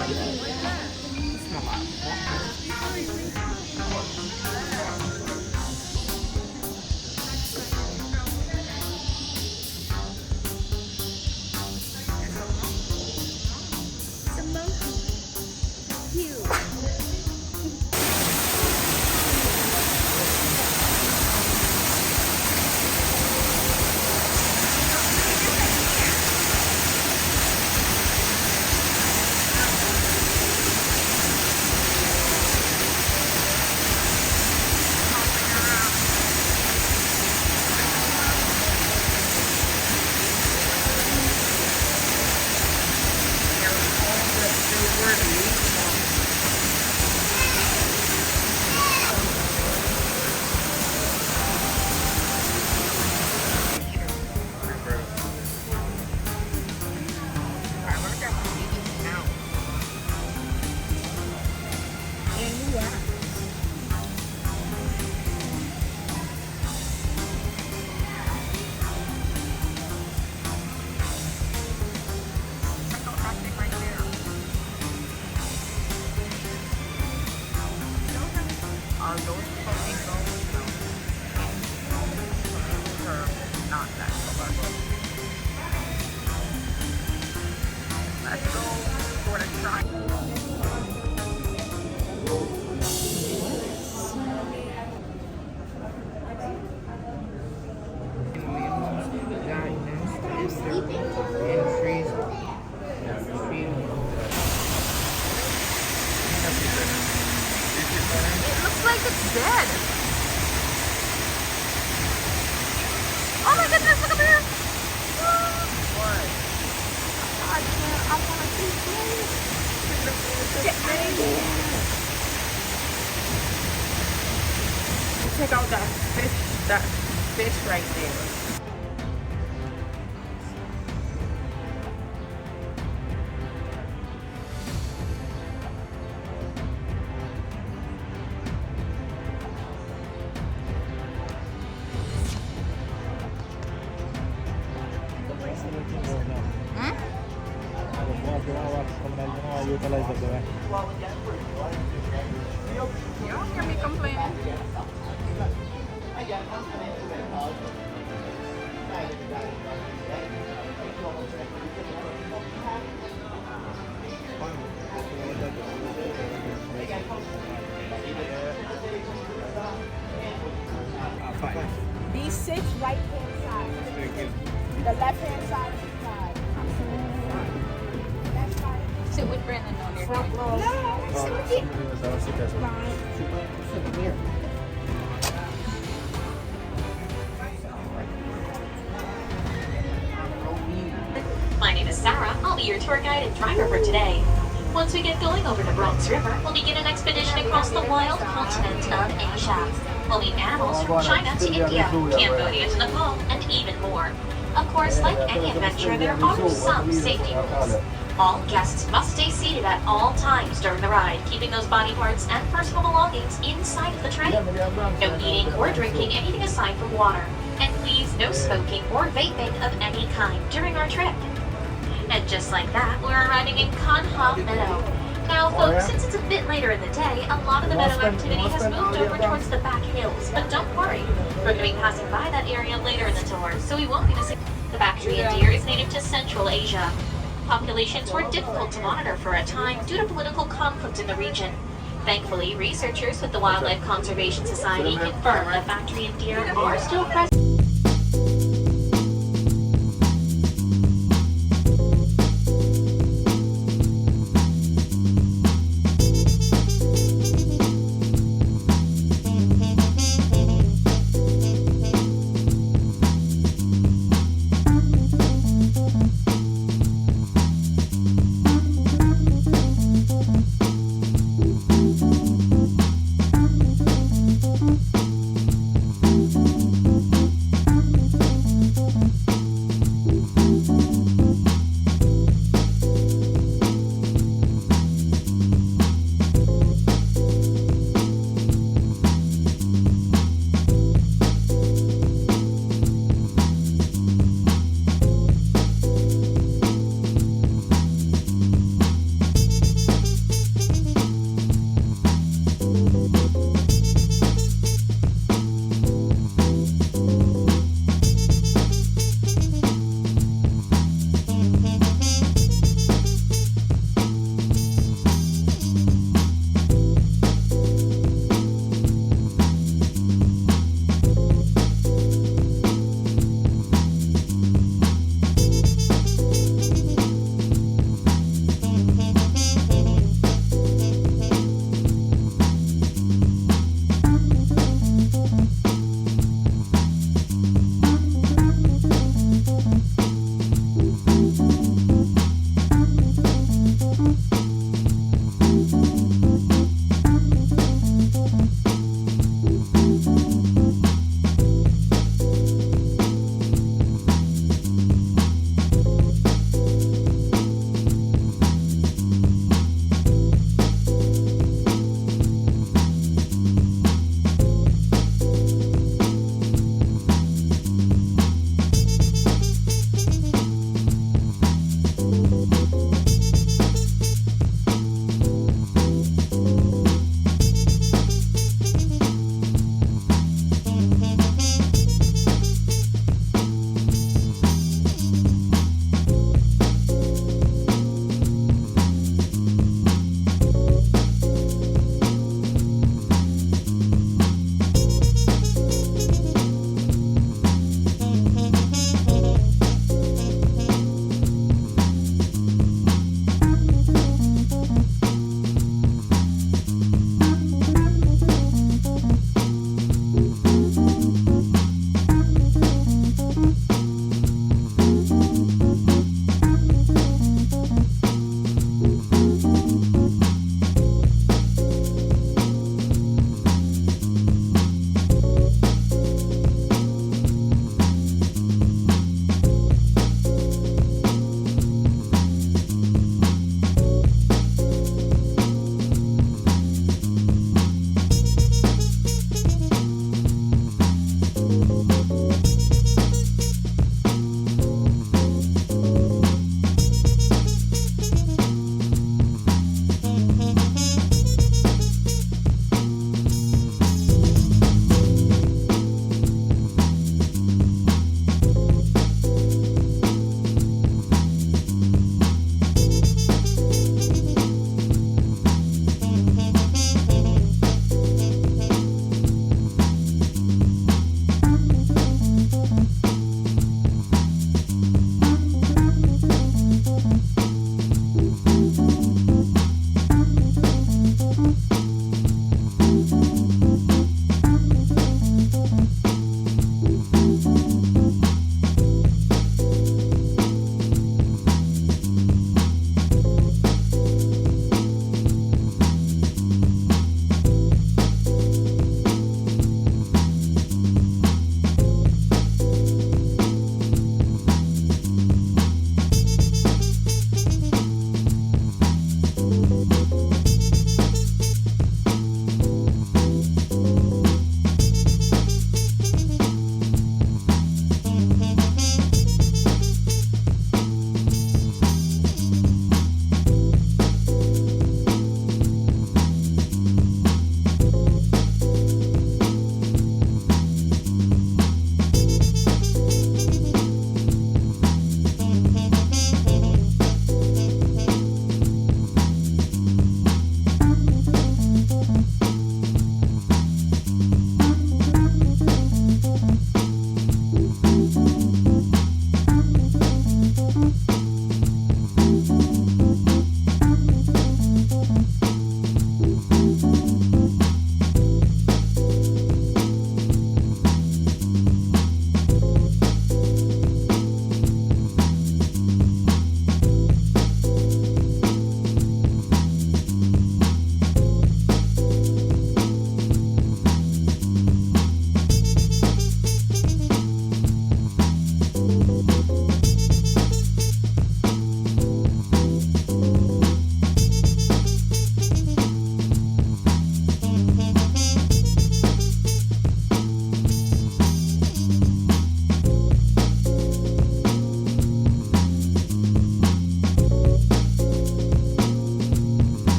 Smell like The monkey. Cute. Are those flamingos? Not that color. Let's go for the try. I'm sleeping. It looks like it's dead. Oh my goodness, look up here. What? I can't, I want to see this. Get ready. Check out that fish right there. You don't hear me complaining. These six right hand side. The left hand side is side. Left side. Sit with Brandon on your Front row. No, sit with you. My name is Sarah. I'll be your tour guide and driver for today. Once we get going over the Bronx River, we'll begin an expedition across the wild continent of Asia. We'll meet animals from China to India, Cambodia to Nepal, and even more. Of course, like any adventure, there are some safety rules. All guests must stay seated at all times during the ride, keeping those body parts and personal belongings inside of the train. No eating or drinking anything aside from water. And please, no smoking or vaping of any kind during our trip. And just like that, we're arriving in Kanha Meadow. Now, folks, since it's a bit later in the day, a lot of the meadow activity has moved over towards the back hills. But don't worry, we're going to be passing by that area later in the tour, so we won't be missing. The Bactrian deer is native to Central Asia. Populations were difficult to monitor for a time due to political conflict in the region. Thankfully, researchers with the Wildlife Conservation Society confirm that Bactrian deer are still present.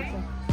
picture.